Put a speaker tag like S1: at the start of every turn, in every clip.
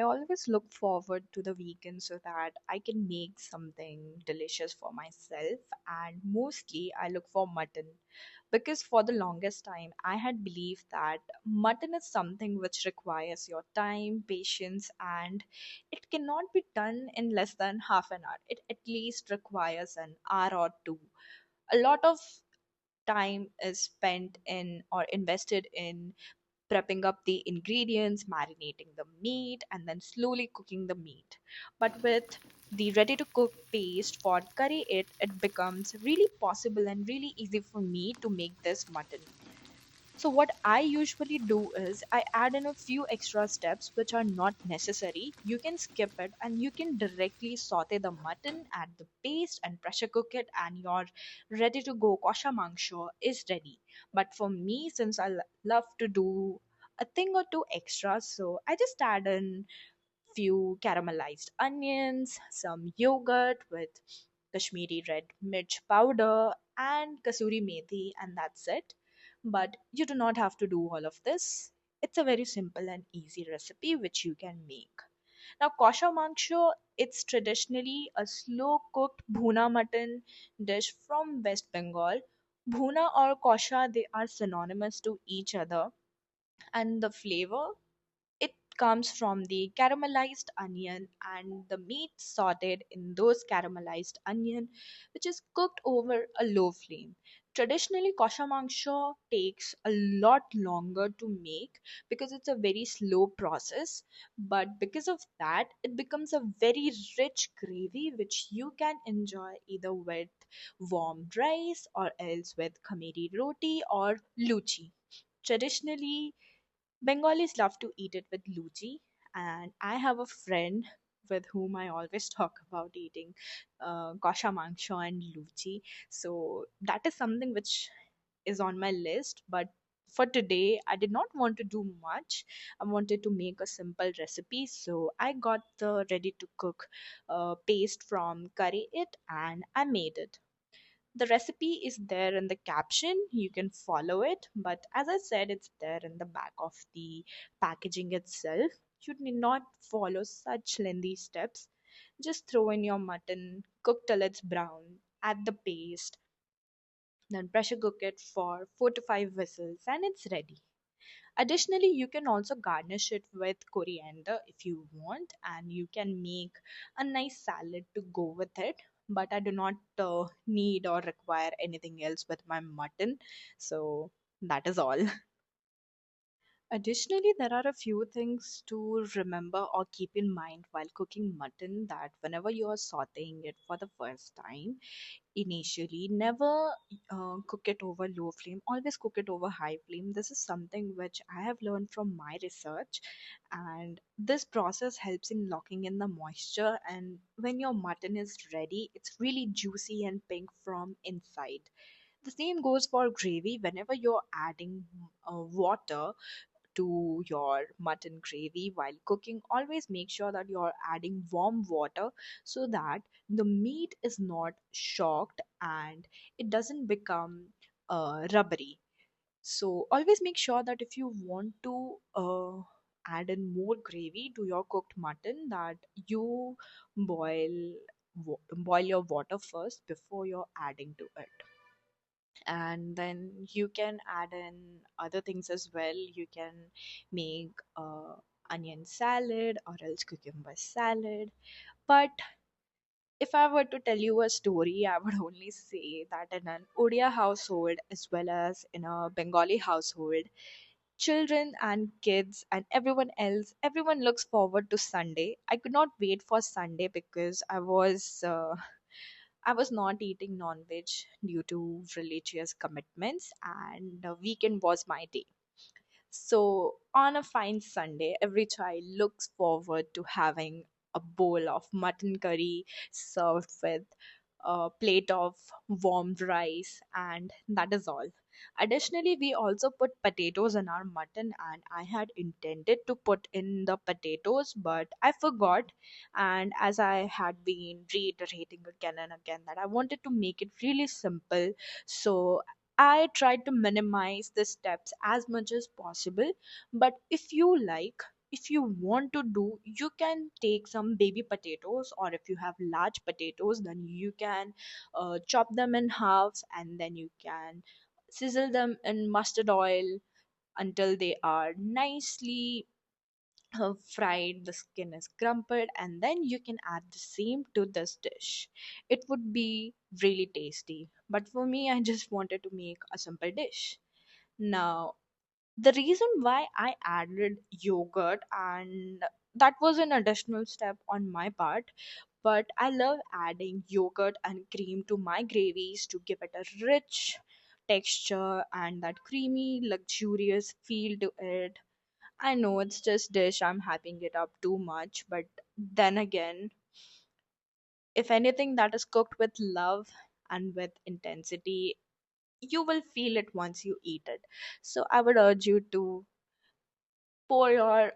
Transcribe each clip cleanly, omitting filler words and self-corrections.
S1: I always look forward to the weekend so that I can make something delicious for myself, and mostly I look for mutton because for the longest time I had believed that mutton is something which requires your time, patience, and it cannot be done in less than half an hour. It at least requires an hour or two. A lot of time is spent in or invested in prepping up the ingredients, marinating the meat, and then slowly cooking the meat. But with the ready to cook paste for curry it becomes really possible and really easy for me to make this mutton. So what I usually do is I add in a few extra steps which are not necessary. You can skip it and you can directly saute the mutton, add the paste and pressure cook it, and your ready to go Kosha Mangsho is ready. But for me, since love to do a thing or two extra, so I just add in few caramelized onions, some yogurt with Kashmiri red mirch powder, and kasuri methi, and that's it. But you do not have to do all of this. It's a very simple and easy recipe which you can make. Now, kosha mangsho, it's traditionally a slow cooked bhuna mutton dish from West Bengal. Bhuna or kosha, they are synonymous to each other, and the flavor, it comes from the caramelized onion and the meat sauteed in those caramelized onion, which is cooked over a low flame. Traditionally, kosha mangsho takes a lot longer to make because it's a very slow process. But because of that, it becomes a very rich gravy which you can enjoy either with warm rice or else with khamiri roti or luchi. Traditionally, Bengalis love to eat it with luchi, and I have a friend with whom I always talk about eating kosha mangsho and luchi. So that is something which is on my list. But for today, I did not want to do much. I wanted to make a simple recipe, so I got the ready to cook paste from curry it, and I made it. The recipe is there in the caption, you can follow it, but as I said, it's there in the back of the packaging itself. You need not follow such lengthy steps. Just throw in your mutton, cook till it's brown, add the paste, then pressure cook it for 4 to 5 whistles, and it's ready. Additionally, you can also garnish it with coriander if you want, and you can make a nice salad to go with it. But I do not need or require anything else with my mutton, so that is all. Additionally, there are a few things to remember or keep in mind while cooking mutton, that whenever you are sauteing it for the first time, initially never cook it over low flame, always cook it over high flame. This is something which I have learned from my research, and this process helps in locking in the moisture, and when your mutton is ready, it's really juicy and pink from inside. The same goes for gravy. Whenever you're adding water to your mutton gravy while cooking, always make sure that you're adding warm water so that the meat is not shocked and it doesn't become rubbery. So always make sure that if you want to add in more gravy to your cooked mutton, that you boil boil your water first before you're adding to it. And then you can add in other things as well. You can make onion salad or else cucumber salad. But if I were to tell you a story, I would only say that in an Odia household as well as in a Bengali household, children and kids and everyone else, everyone looks forward to Sunday. I could not wait for Sunday because I was not eating non-veg due to religious commitments, and the weekend was my day. So, on a fine Sunday, every child looks forward to having a bowl of mutton curry served with a plate of warmed rice, and that is all. Additionally, we also put potatoes in our mutton, and I had intended to put in the potatoes, but I forgot. And as I had been reiterating again and again that I wanted to make it really simple, so I tried to minimize the steps as much as possible. But if you like, if you want to do, you can take some baby potatoes, or if you have large potatoes, then you can chop them in halves, and then you can sizzle them in mustard oil until they are nicely fried, the skin is crumpled, and then you can add the same to this dish. It would be really tasty. But for me, I just wanted to make a simple dish. Now, the reason why I added yogurt, and that was an additional step on my part, but I love adding yogurt and cream to my gravies to give it a rich texture and that creamy, luxurious feel to it. I know it's just dish, I'm hyping it up too much, but then again, if anything that is cooked with love and with intensity, you will feel it once you eat it. So I would urge you to pour your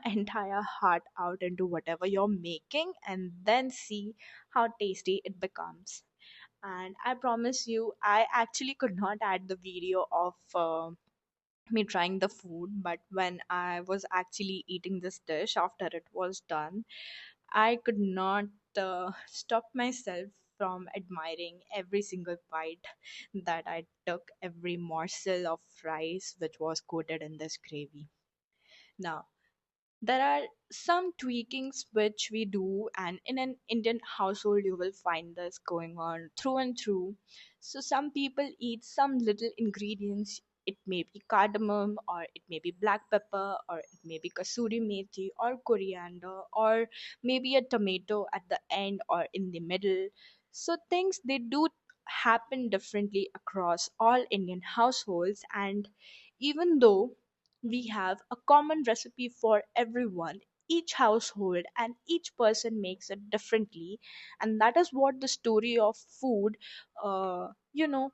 S1: entire heart out into whatever you're making and then see how tasty it becomes. And I promise you, I actually could not add the video of me trying the food, but when I was actually eating this dish after it was done, I could not stop myself from admiring every single bite that I took, every morsel of rice which was coated in this gravy. Now, there are some tweakings which we do, and in an Indian household you will find this going on through and through. So some people eat some little ingredients. It may be cardamom, or it may be black pepper, or it may be kasuri methi, or coriander, or maybe a tomato at the end or in the middle. So things, they do happen differently across all Indian households, and even though we have a common recipe for everyone, each household and each person makes it differently, and that is what the story of food, you know,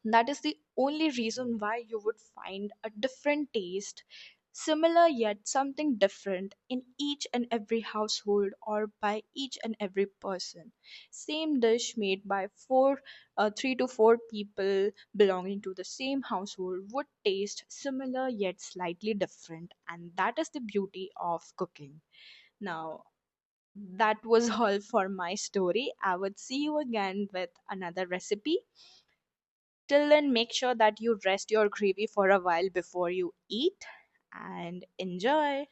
S1: that is the only reason why you would find a different taste, similar yet something different, in each and every household or by each and every person. Same dish made by 3 to 4 people belonging to the same household would taste similar yet slightly different, and that is the beauty of cooking. Now, that was all for my story. I would see you again with another recipe. Till then, make sure that you rest your gravy for a while before you eat, and enjoy.